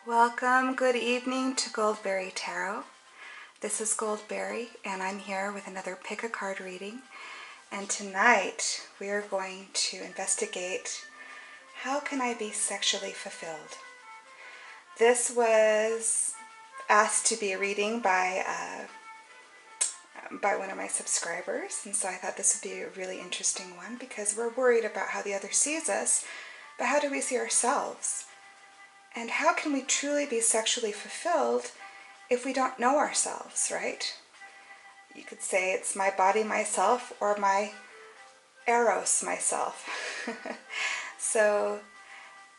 Welcome, good evening to Goldberry Tarot. This is Goldberry and I'm here with another pick a card reading. And tonight we are going to investigate how can I be sexually fulfilled. This was asked to be a reading by one of my subscribers, and so I thought this would be a really interesting one because we're worried about how the other sees us, but how do we see ourselves? And how can we truly be sexually fulfilled if we don't know ourselves, right? You could say it's my body myself or my eros myself. So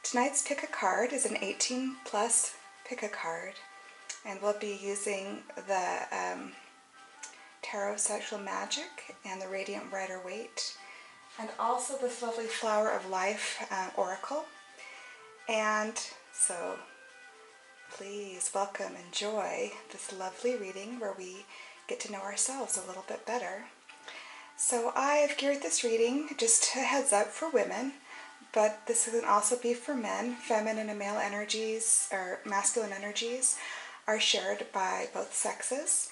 tonight's pick a card is an 18 plus pick a card, and we'll be using the Tarot of Sexual Magic and the Radiant Rider-Waite, and also this lovely Flower of Life Oracle. And so please welcome, enjoy this lovely reading where we get to know ourselves a little bit better. So I've geared this reading, just a heads up, for women, but this can also be for men. Feminine and male energies, or masculine energies, are shared by both sexes,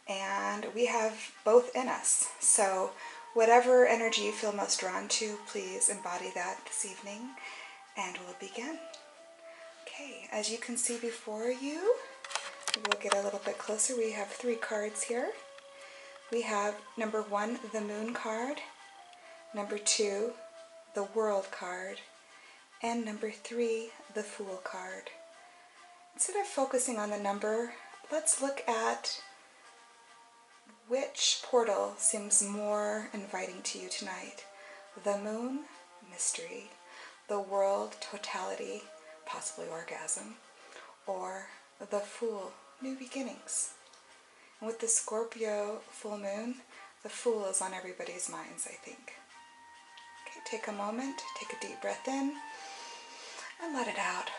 and we have both in us. So whatever energy you feel most drawn to, please embody that this evening, and we'll begin. Okay, as you can see before you, we'll get a little bit closer. We have 3 cards here. We have number 1, the Moon card, number 2, the World card, and number 3, the Fool card. Instead of focusing on the number, let's look at which portal seems more inviting to you tonight. The Moon, mystery. The World, totality, possibly orgasm. Or the Fool, new beginnings. And with the Scorpio full moon, the Fool is on everybody's minds, I think. Okay, take a moment, take a deep breath in, and let it out.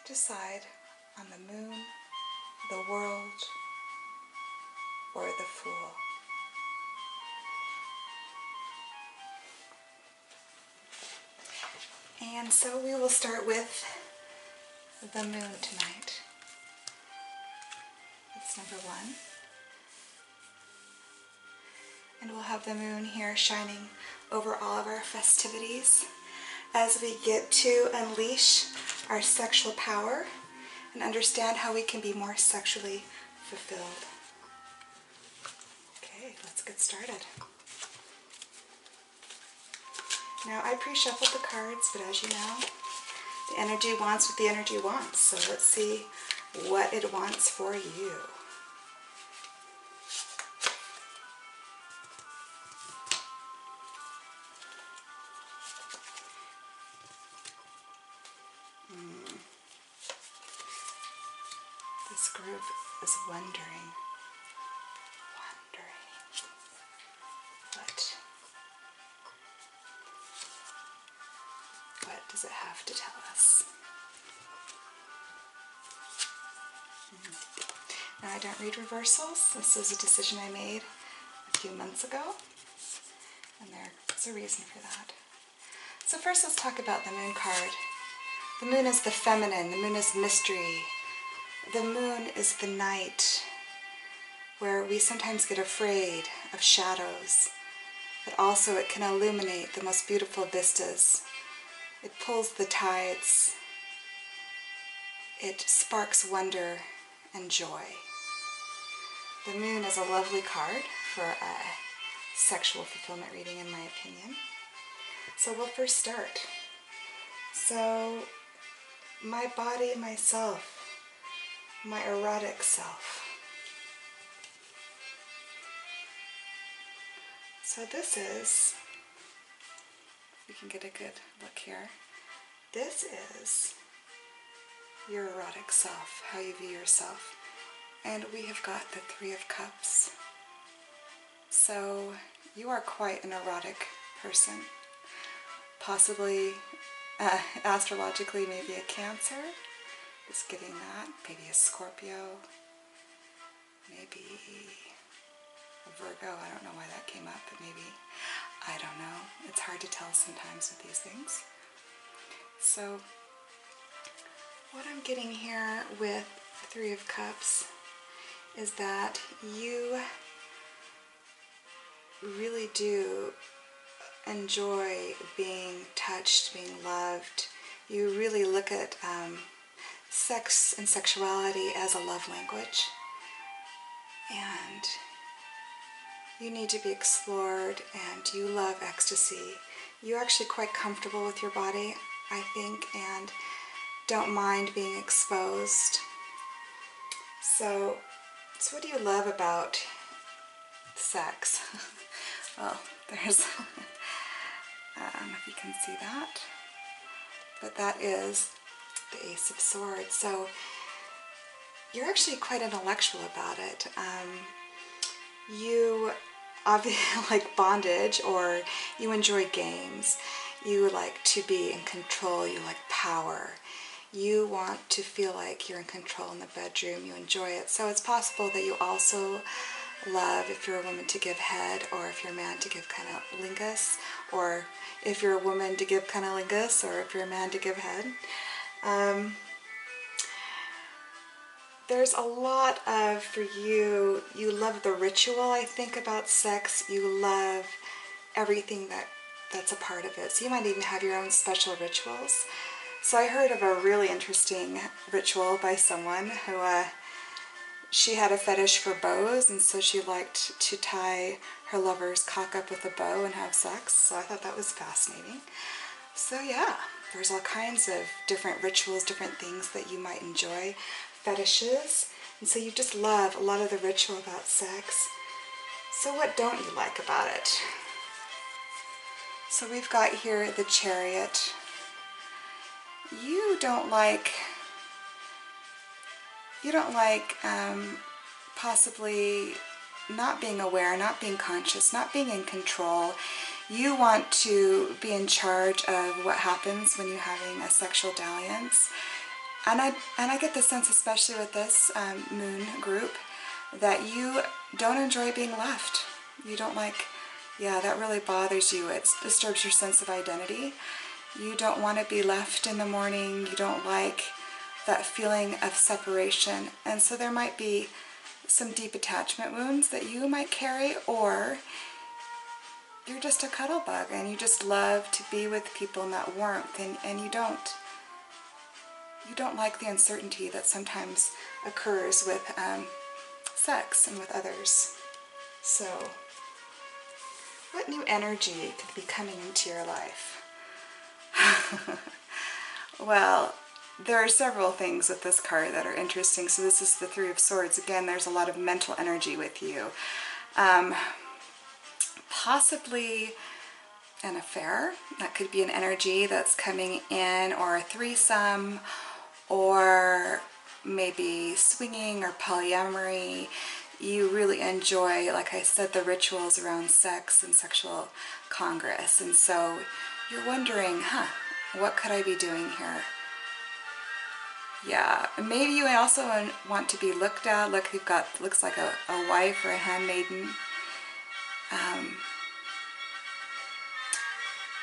Decide on the Moon, the World, or the Fool. And so we will start with the Moon tonight. That's number 1. And we'll have the Moon here shining over all of our festivities as we get to unleash our sexual power and understand how we can be more sexually fulfilled. Okay, let's get started. Now, I pre-shuffled the cards, but as you know, the energy wants what the energy wants. So let's see what it wants for you. This group is wondering what does it have to tell us? Now, I don't read reversals. This is a decision I made a few months ago, and there's a reason for that. So first, let's talk about the Moon card. The Moon is the feminine. The Moon is mystery. The Moon is the night, where we sometimes get afraid of shadows, but also it can illuminate the most beautiful vistas. It pulls the tides. It sparks wonder and joy. The Moon is a lovely card for a sexual fulfillment reading, in my opinion. So we'll first start. So, my body, myself, my erotic self. So this is, we can get a good look here. This is your erotic self, how you view yourself. And we have got the 3 of Cups. So you are quite an erotic person. Possibly, astrologically, maybe a Cancer. Just getting that. Maybe a Scorpio. Maybe a Virgo. I don't know why that came up, but maybe, I don't know. It's hard to tell sometimes with these things. So what I'm getting here with Three of Cups is that you really do enjoy being touched, being loved. You really look at sex and sexuality as a love language, and you need to be explored, and you love ecstasy. You're actually quite comfortable with your body, I think, and don't mind being exposed. So what do you love about sex? Well, there's, I don't know if you can see that, but that is the Ace of Swords. So you're actually quite intellectual about it. You obviously like bondage, or you enjoy games. You like to be in control. You like power. You want to feel like you're in control in the bedroom. You enjoy it. So it's possible that you also love, if you're a woman, to give head, or if you're a man, to give kind of lingus, or if you're a woman, to give kind of lingus, or if you're a man, to give head. There's a lot of, for you, you love the ritual, I think, about sex. You love everything that's a part of it. So you might even have your own special rituals. So I heard of a really interesting ritual by someone who, she had a fetish for bows, and so she liked to tie her lover's cock up with a bow and have sex. So I thought that was fascinating. So yeah, there's all kinds of different rituals, different things that you might enjoy, fetishes, and so you just love a lot of the ritual about sex. So what don't you like about it? So we've got here the Chariot. You don't like possibly not being aware, not being conscious, not being in control. You want to be in charge of what happens when you're having a sexual dalliance. And I get the sense, especially with this moon group, that you don't enjoy being left. You don't like, yeah, that really bothers you. It disturbs your sense of identity. You don't want to be left in the morning. You don't like that feeling of separation. And so there might be some deep attachment wounds that you might carry, or you're just a cuddle bug and you just love to be with people in that warmth, and you don't like the uncertainty that sometimes occurs with sex and with others. So what new energy could be coming into your life? Well, there are several things with this card that are interesting. So this is the Three of Swords. Again, there's a lot of mental energy with you. Possibly an affair. That could be an energy that's coming in, or a threesome, or maybe swinging or polyamory. You really enjoy, like I said, the rituals around sex and sexual congress. And so you're wondering, what could I be doing here? Yeah, maybe you also want to be looked at. Look, you've got, looks like a wife or a handmaiden.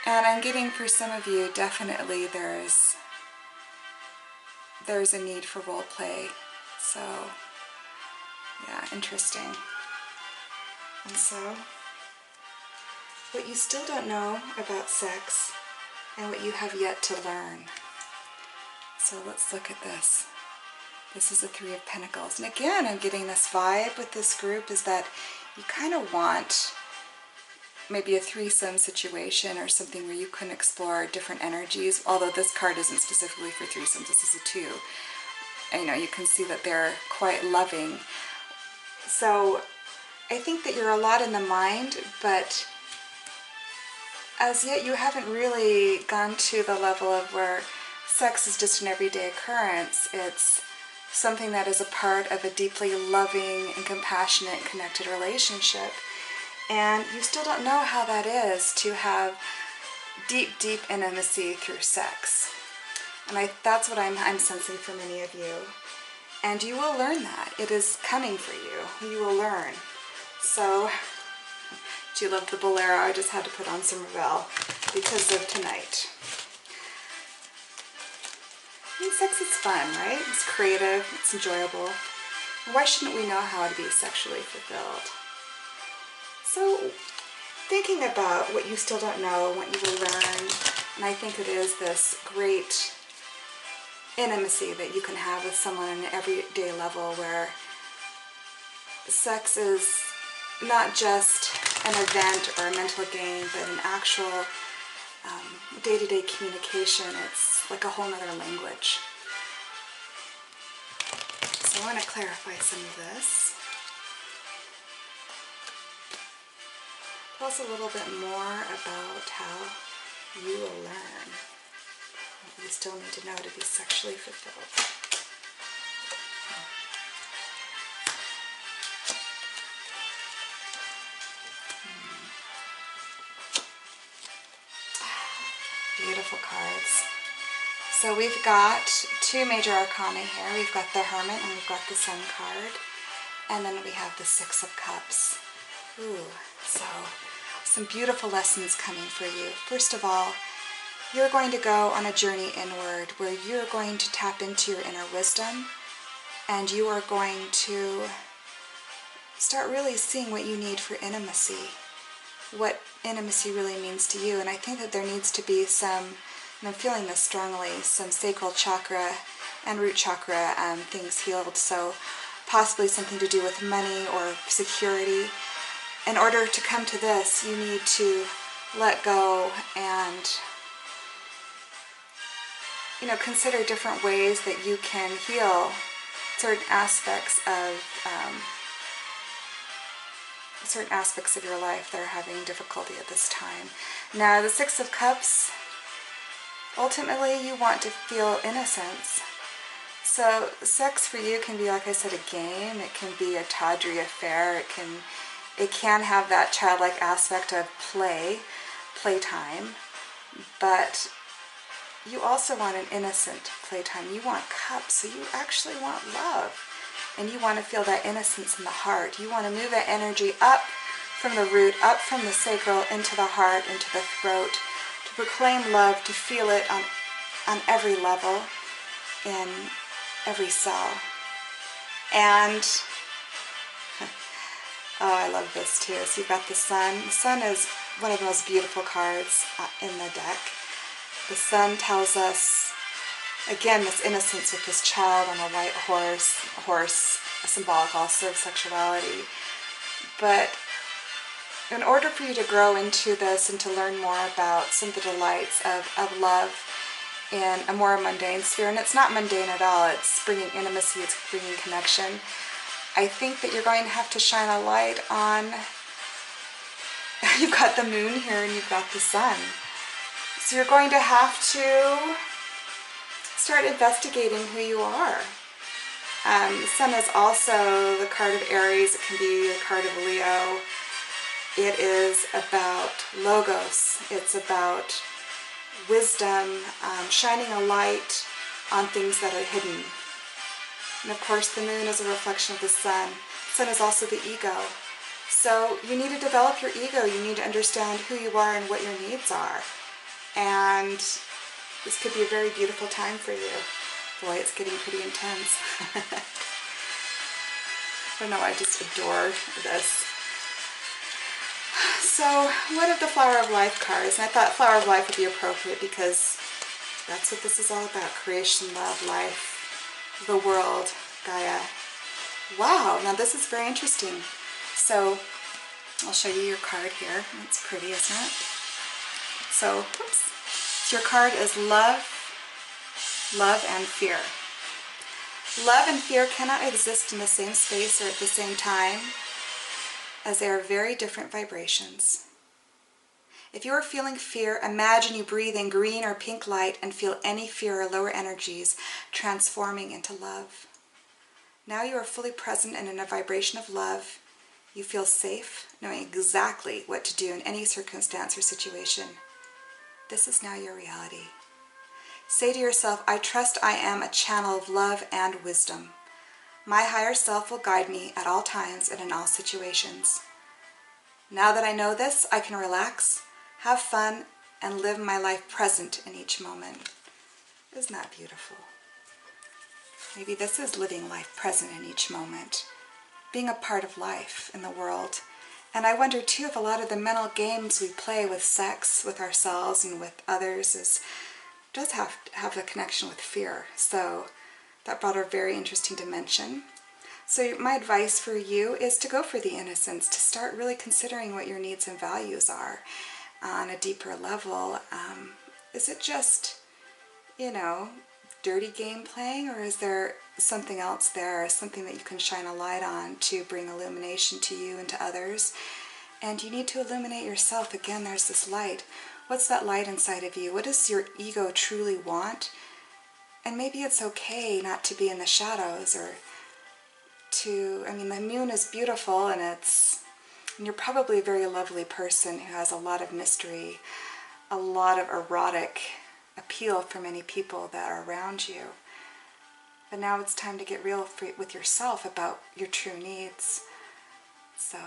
And I'm getting, for some of you, definitely there's a need for role play. So, yeah, interesting. And so, what you still don't know about sex, and what you have yet to learn. So let's look at this. This is the Three of Pentacles. And again, I'm getting this vibe with this group is that you kind of want maybe a threesome situation, or something where you can explore different energies, although this card isn't specifically for threesomes. This is a 2. And, you can see that they're quite loving. So I think that you're a lot in the mind, but as yet you haven't really gone to the level of where sex is just an everyday occurrence. It's something that is a part of a deeply loving and compassionate, connected relationship. And you still don't know how that is to have deep, deep intimacy through sex. And that's what I'm sensing for many of you. And you will learn that. It is coming for you. You will learn. So, do you love the bolero? I just had to put on some Ravel because of tonight. And sex is fun, right? It's creative, it's enjoyable. Why shouldn't we know how to be sexually fulfilled? So, thinking about what you still don't know, what you will learn, and I think it is this great intimacy that you can have with someone on an everyday level where sex is not just an event or a mental game, but an actual day-to-day communication. It's like a whole nother language. So I want to clarify some of this. Tell us a little bit more about how you will learn what you still need to know to be sexually fulfilled. Beautiful cards. So we've got two major arcana here. We've got the Hermit and we've got the Sun card. And then we have the Six of Cups. Ooh, so some beautiful lessons coming for you. First of all, you're going to go on a journey inward where you're going to tap into your inner wisdom and you are going to start really seeing what you need for intimacy, what intimacy really means to you. And I think that there needs to be some, and I'm feeling this strongly, some sacral chakra and root chakra things healed. So possibly something to do with money or security. In order to come to this, you need to let go and, you know, consider different ways that you can heal certain aspects of your life that are having difficulty at this time. Now, the Six of Cups, ultimately you want to feel innocence. So sex for you can be, like I said, a game. It can be a tawdry affair. It can have that childlike aspect of playtime, but you also want an innocent playtime. You want cups, so you actually want love. And you want to feel that innocence in the heart. You want to move that energy up from the root, up from the sacral, into the heart, into the throat, to proclaim love, to feel it on every level, in every cell. And, oh, I love this too. So you've got the Sun. The Sun is one of the most beautiful cards in the deck. The Sun tells us, again, this innocence with this child on a white horse, a horse symbolic also of sexuality. But in order for you to grow into this and to learn more about some of the delights of love in a more mundane sphere, and it's not mundane at all, it's bringing intimacy, it's bringing connection, I think that you're going to have to shine a light on, you've got the Moon here and you've got the Sun. So you're going to have to start investigating who you are. The Sun is also the card of Aries. It can be the card of Leo. It is about logos. It's about wisdom, shining a light on things that are hidden. And of course, the Moon is a reflection of the Sun. The Sun is also the ego. So you need to develop your ego. You need to understand who you are and what your needs are. And this could be a very beautiful time for you. Boy, it's getting pretty intense. I don't know, I just adore this. So, what of the Flower of Life cards? And I thought Flower of Life would be appropriate because that's what this is all about. Creation, love, life, the world, Gaia. Wow, now this is very interesting. So, I'll show you your card here. It's pretty, isn't it? So, oops. So your card is love, love and fear. Love and fear cannot exist in the same space or at the same time, as they are very different vibrations. If you are feeling fear, imagine you breathe in green or pink light and feel any fear or lower energies transforming into love. Now you are fully present and in a vibration of love. You feel safe, knowing exactly what to do in any circumstance or situation. This is now your reality. Say to yourself, I trust I am a channel of love and wisdom. My higher self will guide me at all times and in all situations. Now that I know this, I can relax, have fun, and live my life present in each moment. Isn't that beautiful? Maybe this is living life present in each moment, being a part of life in the world. And I wonder too if a lot of the mental games we play with sex, with ourselves and with others does have a connection with fear. So that brought a very interesting dimension. So my advice for you is to go for the innocence, to start really considering what your needs and values are on a deeper level. Is it just, dirty game playing, or is there something else there, something that you can shine a light on to bring illumination to you and to others? And you need to illuminate yourself. Again, there's this light. What's that light inside of you? What does your ego truly want? And maybe it's okay not to be in the shadows, or the moon is beautiful, and you're probably a very lovely person who has a lot of mystery, a lot of erotic appeal for many people that are around you. But now it's time to get real with yourself about your true needs. So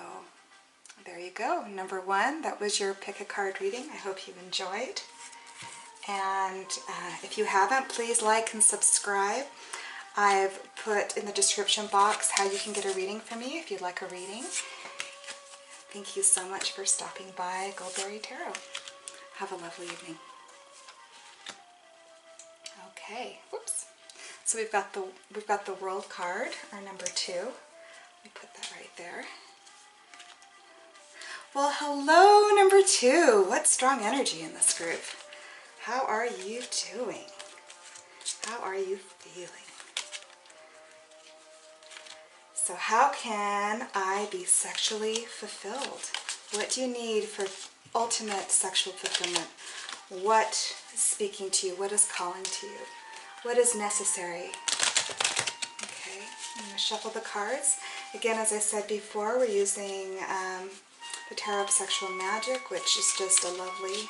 there you go. Number 1, that was your pick a card reading. I hope you enjoyed. And if you haven't, please like and subscribe. I've put in the description box how you can get a reading from me if you'd like a reading. Thank you so much for stopping by Goldberry Tarot. Have a lovely evening. Okay, whoops. So we've got the World card, our number 2. Let me put that right there. Well, hello, number 2. What strong energy in this group. How are you doing? How are you feeling? So how can I be sexually fulfilled? What do you need for ultimate sexual fulfillment? What is speaking to you? What is calling to you? What is necessary? Okay, I'm going to shuffle the cards. Again, as I said before, we're using the Tarot of Sexual Magic, which is just a lovely...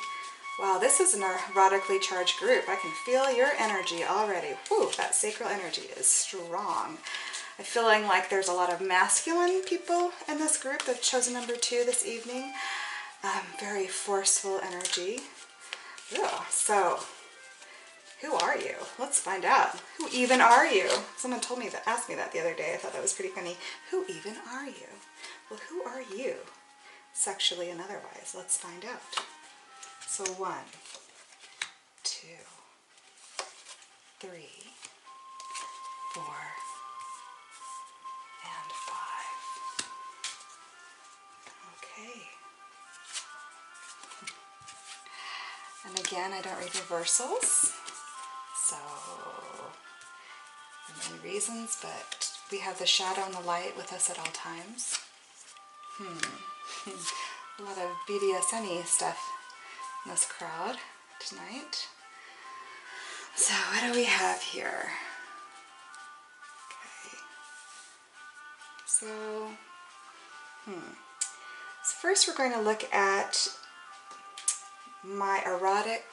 Wow, this is an erotically charged group. I can feel your energy already. Whew, that sacral energy is strong. I'm feeling like there's a lot of masculine people in this group that have chosen number 2 this evening. Very forceful energy. Yeah, so, who are you? Let's find out. Who even are you? Someone asked me that the other day. I thought that was pretty funny. Who even are you? Well, who are you? Sexually and otherwise. Let's find out. So 1, 2, 3, 4, and 5. Okay. And again, I don't read reversals, so for many reasons, but we have the shadow and the light with us at all times. A lot of BDSM-y stuff in this crowd tonight. So what do we have here? Okay. So first we're going to look at my erotic,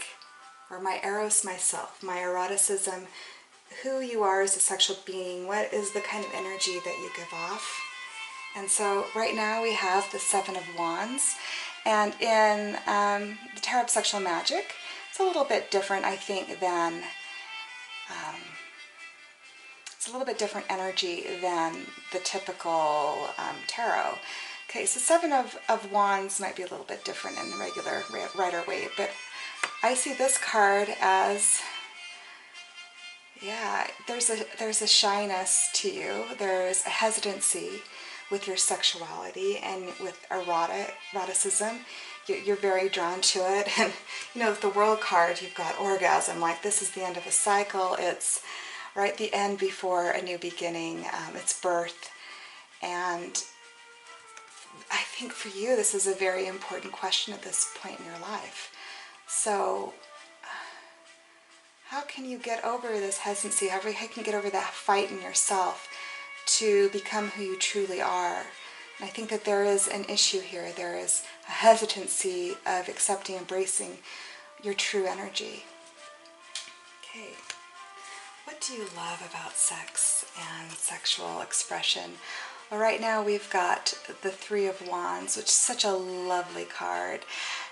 or my eros myself, my eroticism, who you are as a sexual being, what is the kind of energy that you give off. And so right now we have the 7 of Wands, and in the Tarot of Sexual Magic, it's a little bit different, I think, than, it's a little bit different energy than the typical tarot. Okay, so 7 of Wands might be a little bit different in the regular Rider-Waite, but I see this card as, yeah, there's a shyness to you, there's a hesitancy with your sexuality and with eroticism. You're very drawn to it, and with the World card, you've got orgasm, like this is the end of a cycle, it's right the end before a new beginning, it's birth, and I think for you this is a very important question at this point in your life. So how can you get over this hesitancy? How can you get over that fight in yourself to become who you truly are? And I think that there is an issue here. There is a hesitancy of accepting, embracing your true energy. Okay. What do you love about sex and sexual expression? Well, right now we've got the 3 of Wands, which is such a lovely card.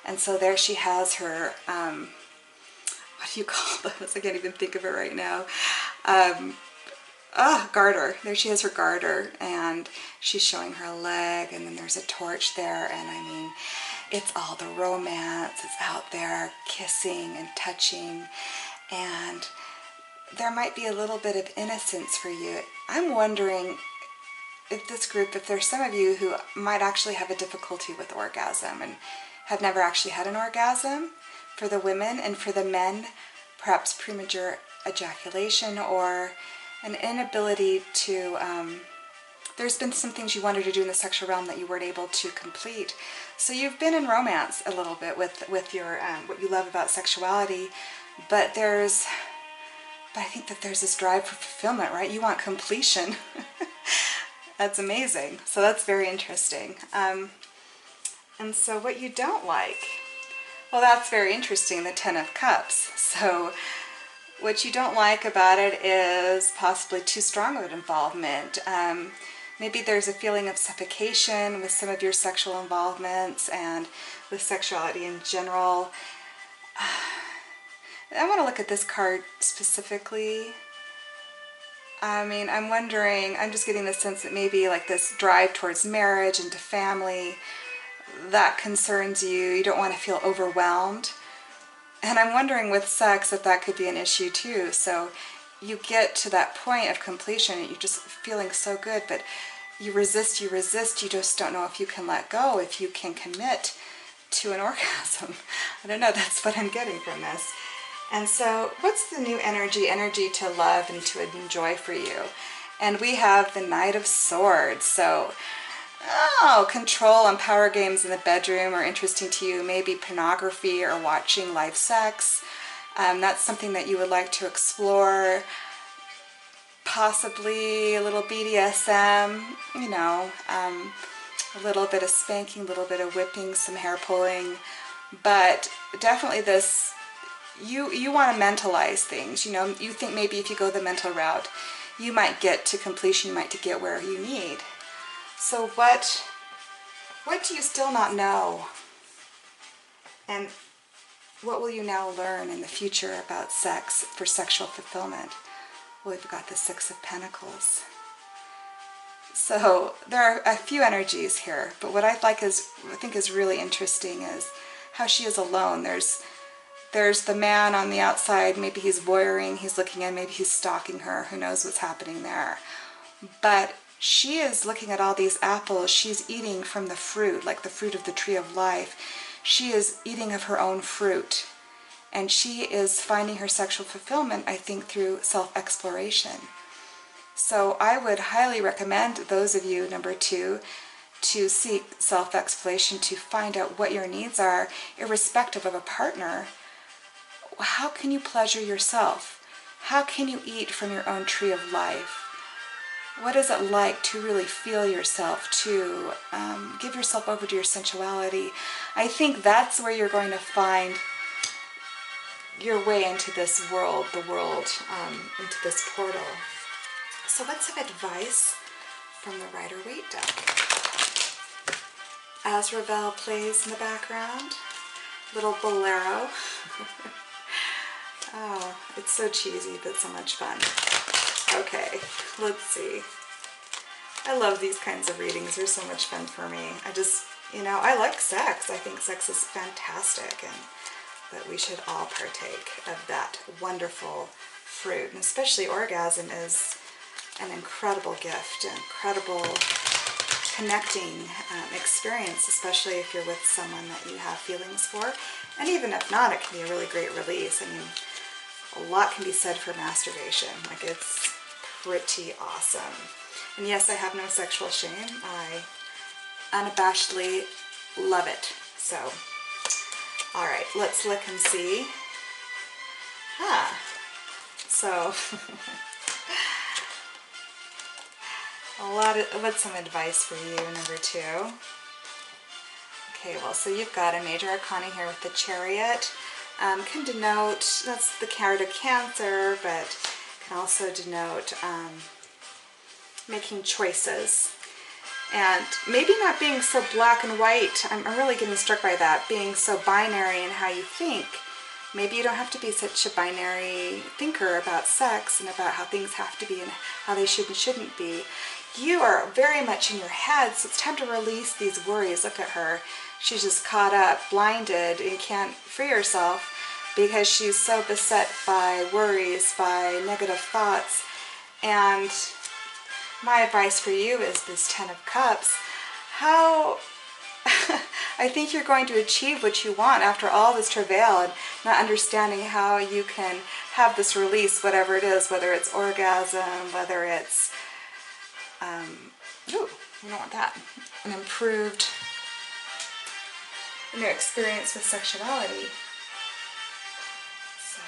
And so there she has her, what do you call those? I can't even think of it right now. garter. There she has her garter, and she's showing her leg, and then there's a torch there, and I mean, it's all the romance. It's out there kissing and touching, and there might be a little bit of innocence for you. I'm wondering if this group, if there's some of you who might actually have a difficulty with orgasm and have never actually had an orgasm, for the women, and for the men, perhaps premature ejaculation or an inability to, there's been some things you wanted to do in the sexual realm that you weren't able to complete. So you've been in romance a little bit with your, what you love about sexuality, but I think that there's this drive for fulfillment, right? You want completion. That's amazing. So that's very interesting. And so what you don't like, well, that's very interesting, the Ten of Cups. So what you don't like about it is possibly too strong of an involvement. Maybe there's a feeling of suffocation with some of your sexual involvements and with sexuality in general. I want to look at this card specifically. I mean, I'm wondering, I'm just getting the sense that maybe like this drive towards marriage and to family, that concerns you. You don't want to feel overwhelmed. And I'm wondering with sex if that could be an issue too. So you get to that point of completion and you're just feeling so good, but you resist, you just don't know if you can let go, if you can commit to an orgasm. I don't know, that's what I'm getting from this. And so what's the new energy? Energy to love and to enjoy for you. And we have the Knight of Swords. So, control and power games in the bedroom are interesting to you. Maybe pornography or watching live sex. That's something that you would like to explore. Possibly a little BDSM, you know, a little bit of spanking, a little bit of whipping, some hair pulling. But definitely this, you want to mentalize things. You know, you think maybe if you go the mental route, you might get to completion, you might get where you need. So what do you still not know? And what will you now learn in the future about sex for sexual fulfillment? Well, we've got the Six of Pentacles. So there are a few energies here, but what I think is really interesting is how she is alone. There's the man on the outside, maybe he's voyeuring, he's looking in, maybe he's stalking her, who knows what's happening there. But she is looking at all these apples, she's eating from the fruit, like the fruit of the tree of life. She is eating of her own fruit. And she is finding her sexual fulfillment, I think, through self-exploration. So I would highly recommend those of you, number 2, to seek self-exploration, to find out what your needs are, irrespective of a partner. How can you pleasure yourself? How can you eat from your own tree of life? What is it like to really feel yourself, to give yourself over to your sensuality? I think that's where you're going to find your way into this world, into this portal. So what's some advice from the Rider-Waite deck? As Ravel plays in the background, little bolero. Oh, it's so cheesy, but so much fun. Okay, let's see. I love these kinds of readings. They're so much fun for me. I just, you know, I like sex. I think sex is fantastic, and that we should all partake of that wonderful fruit. And especially orgasm is an incredible gift, an incredible connecting experience, especially if you're with someone that you have feelings for. And even if not, it can be a really great release. I mean, a lot can be said for masturbation. Like, it's pretty awesome. And yes, I have no sexual shame. I unabashedly love it. So, all right, let's look and see. So, what's some advice for you, number 2? Okay, well, so you've got a major arcana here with the Chariot. Can denote, that's the card of Cancer, but can also denote making choices. And maybe not being so black and white. I'm really getting struck by that, being so binary in how you think. Maybe you don't have to be such a binary thinker about sex and about how things have to be and how they should and shouldn't be. You are very much in your head, so it's time to release these worries. Look at her. She's just caught up, blinded, and can't free herself because she's so beset by worries, by negative thoughts. And my advice for you is this 10 of Cups. How I think you're going to achieve what you want after all this travail and not understanding how you can have this release, whatever it is, whether it's orgasm, whether it's, ooh, you don't want that, an improved experience with sexuality. So,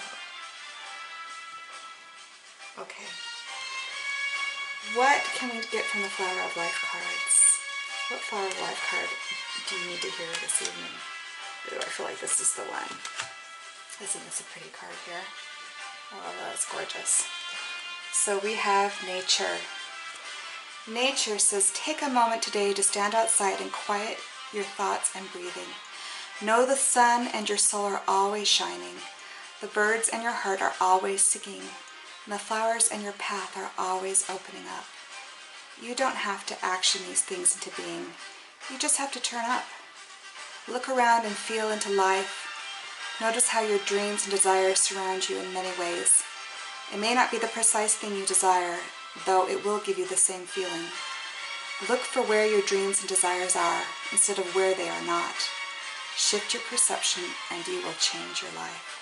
okay. What can we get from the Flower of Life cards? What Flower of Life card do you need to hear this evening? Ooh, I feel like this is the one. Isn't this a pretty card here? Oh, that's gorgeous. So we have nature. Nature says, take a moment today to stand outside and quiet your thoughts and breathing. Know the sun and your soul are always shining. The birds in your heart are always singing. And the flowers in your path are always opening up. You don't have to action these things into being. You just have to turn up. Look around and feel into life. Notice how your dreams and desires surround you in many ways. It may not be the precise thing you desire, though it will give you the same feeling. Look for where your dreams and desires are instead of where they are not. Shift your perception and you will change your life.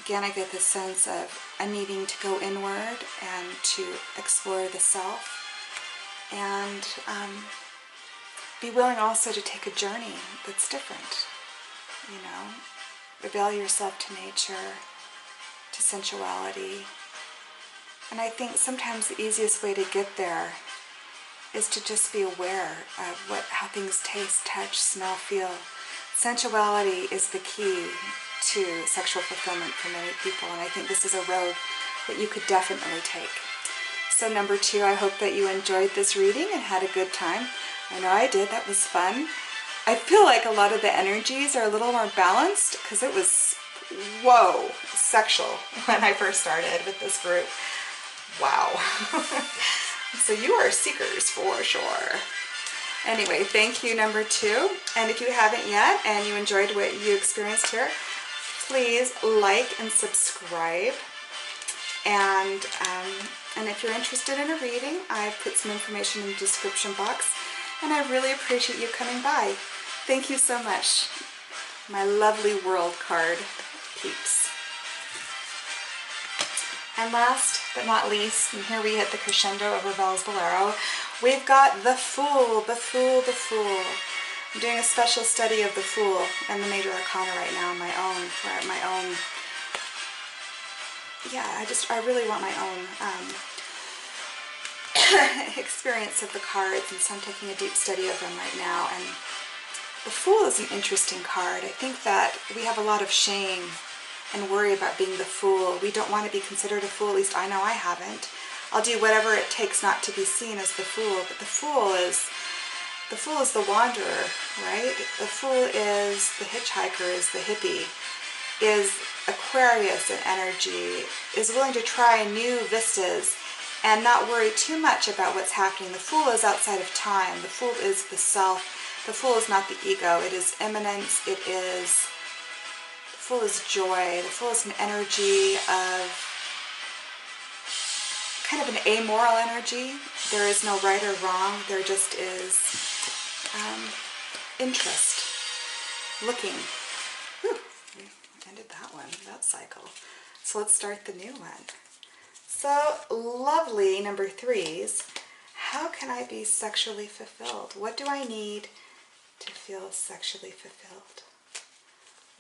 Again, I get this sense of a needing to go inward and to explore the self, and be willing also to take a journey that's different. You know, reveal yourself to nature, to sensuality. And I think sometimes the easiest way to get there is to just be aware of how things taste, touch, smell, feel. Sensuality is the key to sexual fulfillment for many people, and I think this is a road that you could definitely take. So number 2, I hope that you enjoyed this reading and had a good time. I know I did. That was fun. I feel like a lot of the energies are a little more balanced because it was, whoa, sexual when I first started with this group. Wow. So you are seekers for sure. Anyway, thank you, number 2. And if you haven't yet and you enjoyed what you experienced here, please like and subscribe. And if you're interested in a reading, I've put some information in the description box. And I really appreciate you coming by. Thank you so much, my lovely world card peeps. And last but not least, and here we hit the crescendo of Ravel's Bolero, we've got the Fool, the Fool, the Fool. I'm doing a special study of the Fool and the Major Arcana right now on my own, I really want my own experience of the cards, and so I'm taking a deep study of them right now. And the Fool is an interesting card. I think that we have a lot of shame and worry about being the fool. We don't want to be considered a fool, at least I know I haven't. I'll do whatever it takes not to be seen as the fool, but the Fool is the wanderer, right? The Fool is the hitchhiker, is the hippie, is Aquarius in energy, is willing to try new vistas and not worry too much about what's happening. The Fool is outside of time. The Fool is the self. The Fool is not the ego. It is immanence. The Fool is joy. The Fool is an energy of kind of an amoral energy. There is no right or wrong. There just is interest, looking. Whew, we ended that one, that cycle. So let's start the new one. So lovely number 3s. How can I be sexually fulfilled? What do I need to feel sexually fulfilled?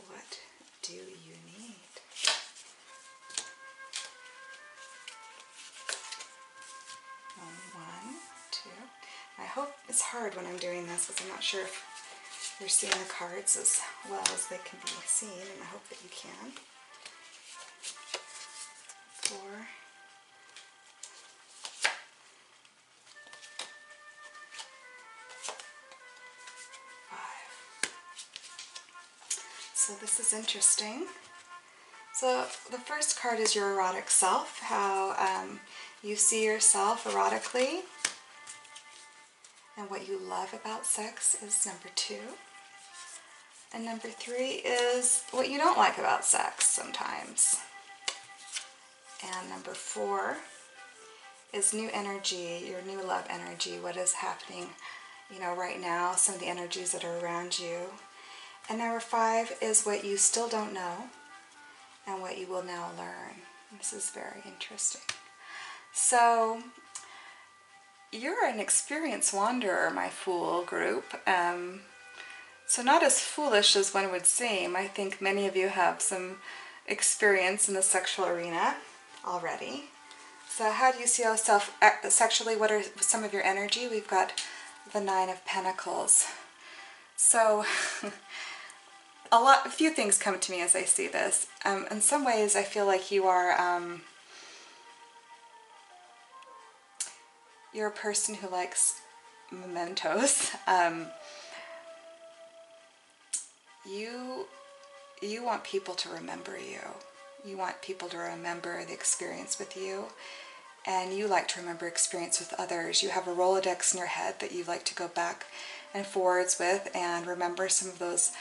What do you need? One, two. I hope it's hard when I'm doing this because I'm not sure if you're seeing the cards as well as they can be seen, and I hope that you can. 4. So So this is interesting. So the first card is your erotic self, how you see yourself erotically. And what you love about sex is number 2. And number 3 is what you don't like about sex sometimes. And number 4 is new energy, your new love energy, what is happening, right now, some of the energies that are around you. And number 5 is what you still don't know and what you will now learn. This is very interesting. So you're an experienced wanderer, my Fool group. So not as foolish as one would seem. I think many of you have some experience in the sexual arena already. So how do you see yourself sexually? What are some of your energy? We've got the 9 of Pentacles. So a few things come to me as I see this. In some ways I feel like you are you're a person who likes mementos. You want people to remember you. You want people to remember the experience with you. And you like to remember experience with others. You have a Rolodex in your head that you like to go back and forwards with and remember some of those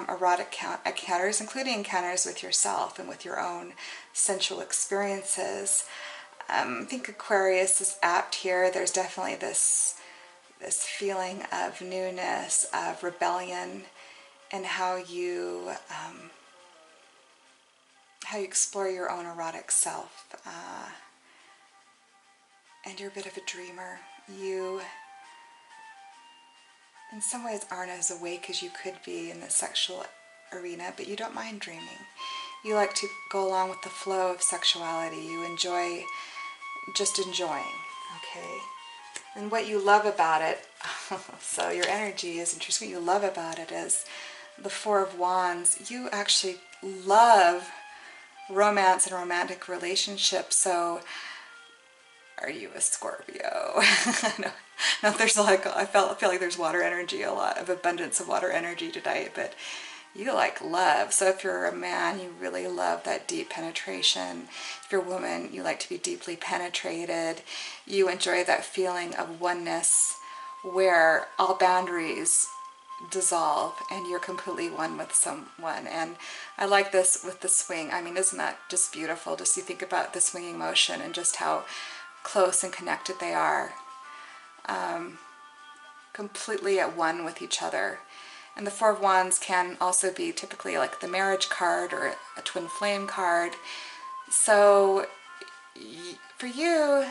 erotic encounters, including encounters with yourself and with your own sensual experiences. I think Aquarius is apt here. There's definitely this feeling of newness, of rebellion, and how you explore your own erotic self. And you're a bit of a dreamer. You, in some ways, aren't as awake as you could be in the sexual arena, but you don't mind dreaming. You like to go along with the flow of sexuality. You enjoy just enjoying, okay? And what you love about it, so your energy is interesting. What you love about it is the 4 of Wands. You actually love romance and romantic relationships. So are you a Scorpio? No, there's like, I feel like there's water energy, a lot of abundance of water energy tonight, but you like love. So if you're a man, you really love that deep penetration. If you're a woman, you like to be deeply penetrated. You enjoy that feeling of oneness where all boundaries dissolve and you're completely one with someone. And I like this with the swing. I mean, isn't that just beautiful? Just you think about the swinging motion and just how close and connected they are, completely at one with each other. And the 4 of Wands can also be typically like the marriage card or a twin flame card. So for you,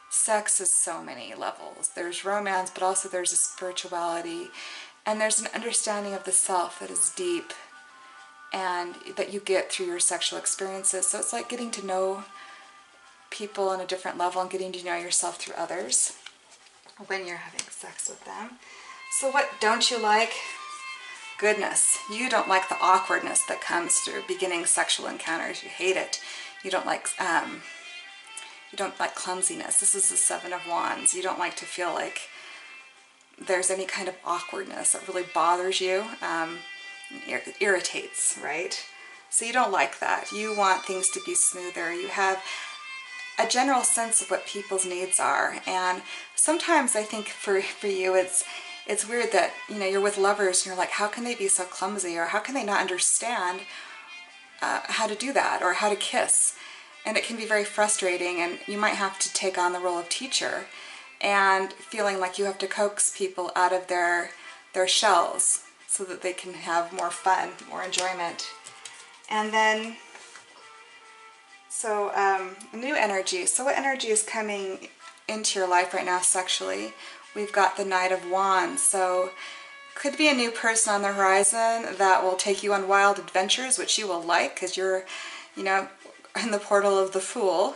sex is so many levels. There's romance, but also there's a spirituality, and there's an understanding of the self that is deep and that you get through your sexual experiences. So it's like getting to know people on a different level and getting to know yourself through others when you're having sex with them. So what don't you like? Goodness, you don't like the awkwardness that comes through beginning sexual encounters. You hate it. You don't like clumsiness. This is the 7 of Wands. You don't like to feel like there's any kind of awkwardness that really bothers you, irritates, right? So you don't like that. You want things to be smoother. You have a general sense of what people's needs are, and sometimes I think for you it's weird that you're with lovers and you're like, how can they be so clumsy, or how can they not understand how to do that or how to kiss? And it can be very frustrating, and you might have to take on the role of teacher and feeling like you have to coax people out of their shells so that they can have more fun, more enjoyment. And then so new energy. So what energy is coming into your life right now sexually? We've got the Knight of Wands. So could be a new person on the horizon that will take you on wild adventures, which you will like because you're, in the portal of the Fool,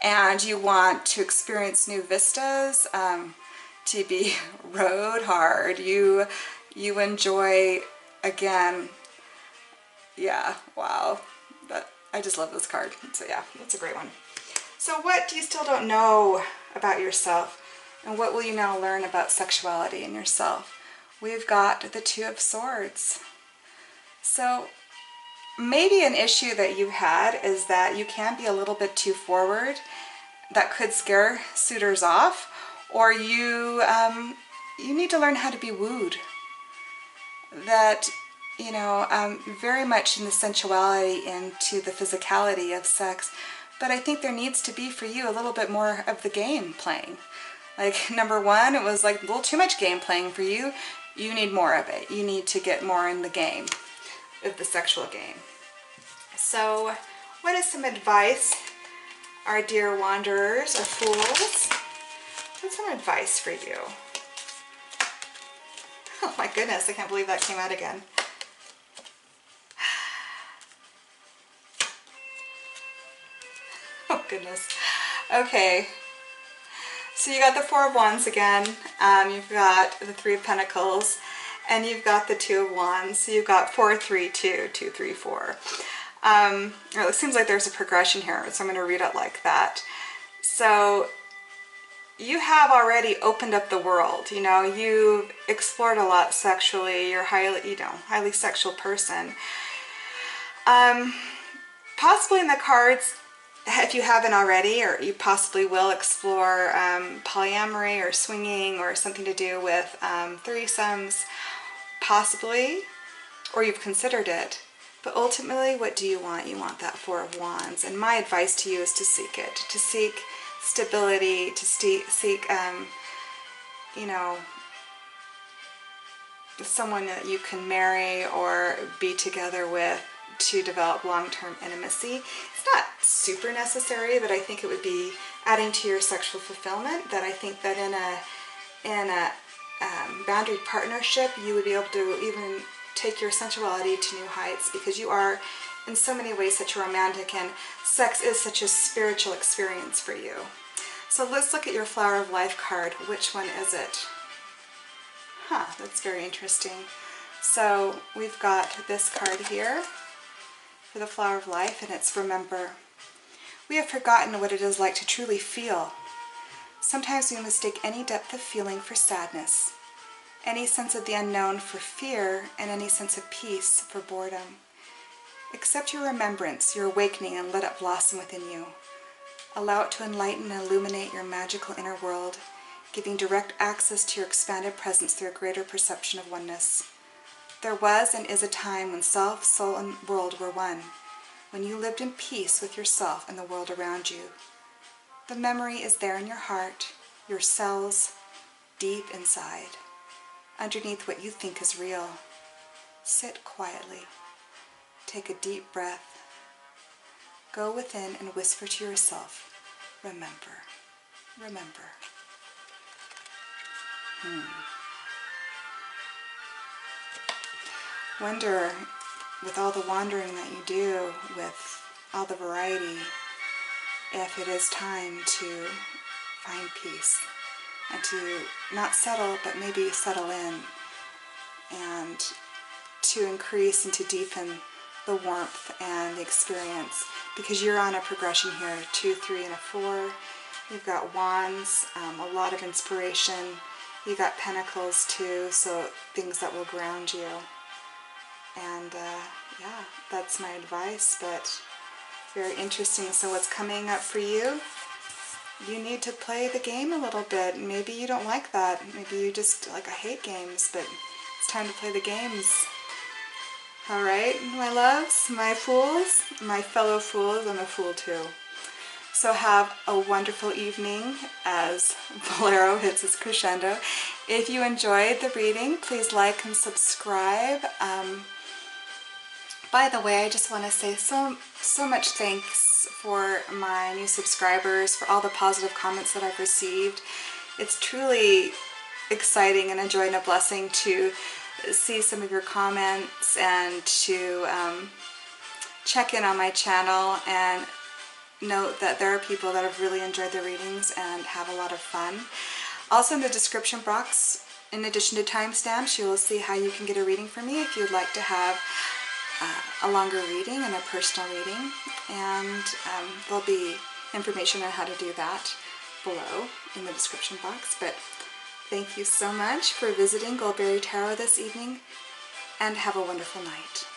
and you want to experience new vistas, to be rode hard. You enjoy, again, yeah, wow. I just love this card. So yeah, that's a great one. So what do you still don't know about yourself? And what will you now learn about sexuality in yourself? We've got the 2 of Swords. So maybe an issue that you had is that you can be a little bit too forward. That could scare suitors off, or you need to learn how to be wooed. That, you know, very much in the sensuality into the physicality of sex, but I think there needs to be for you a little bit more of the game playing. Like, number one, it was like a little too much game playing for you. You need more of it. You need to get more in the game, of the sexual game. So, what is some advice, our dear wanderers or fools? What's some advice for you? Oh my goodness, I can't believe that came out again. Oh goodness. Okay. So you got the Four of Wands again. You've got the Three of Pentacles, and you've got the Two of Wands. So you've got 4, 3, 2, 2, 3, 4. It seems like there's a progression here, so I'm going to read it like that. So you have already opened up the world. You know, you've explored a lot sexually. You're highly sexual person. Possibly in the cards, if you haven't already, or you possibly will explore polyamory or swinging or something to do with threesomes, possibly, or you've considered it. But ultimately, what do you want? You want that Four of Wands. And my advice to you is to seek it, to seek stability, to seek, you know, someone that you can marry or be together with to develop long-term intimacy. It's not super necessary, but I think it would be adding to your sexual fulfillment. That I think that in a boundaried partnership, you would be able to even take your sensuality to new heights, because you are in so many ways such a romantic, and sex is such a spiritual experience for you. So let's look at your Flower of Life card. Which one is it? Huh, that's very interesting. So we've got this card here for the Flower of Life, and it's Remember. We have forgotten what it is like to truly feel. Sometimes we mistake any depth of feeling for sadness, any sense of the unknown for fear, and any sense of peace for boredom. Accept your remembrance, your awakening, and let it blossom within you. Allow it to enlighten and illuminate your magical inner world, giving direct access to your expanded presence through a greater perception of oneness. There was and is a time when self, soul, and world were one, when you lived in peace with yourself and the world around you. The memory is there in your heart, your cells, deep inside, underneath what you think is real. Sit quietly. Take a deep breath. Go within and whisper to yourself, remember, remember. Wonder, with all the wandering that you do, with all the variety, if it is time to find peace and to not settle, but maybe settle in, and to increase and to deepen the warmth and the experience, because you're on a progression here, 2, 3, and a 4. You've got Wands, a lot of inspiration. You got Pentacles too, so things that will ground you. And yeah, that's my advice, but very interesting. So what's coming up for you? You need to play the game a little bit. Maybe you don't like that. Maybe you just like, I hate games, but it's time to play the games. All right, my loves, my fools, my fellow fools. I'm a fool too. So have a wonderful evening as Bolero hits its crescendo. If you enjoyed the reading, please like and subscribe. By the way, I just want to say so much thanks for my new subscribers, for all the positive comments that I've received. It's truly exciting and a joy and a blessing to see some of your comments and to check in on my channel and note that there are people that have really enjoyed the readings and have a lot of fun. Also in the description box, in addition to timestamps, you will see how you can get a reading from me if you'd like to have a longer reading and a personal reading, and there'll be information on how to do that below in the description box. But thank you so much for visiting Goldberry Tarot this evening, and have a wonderful night.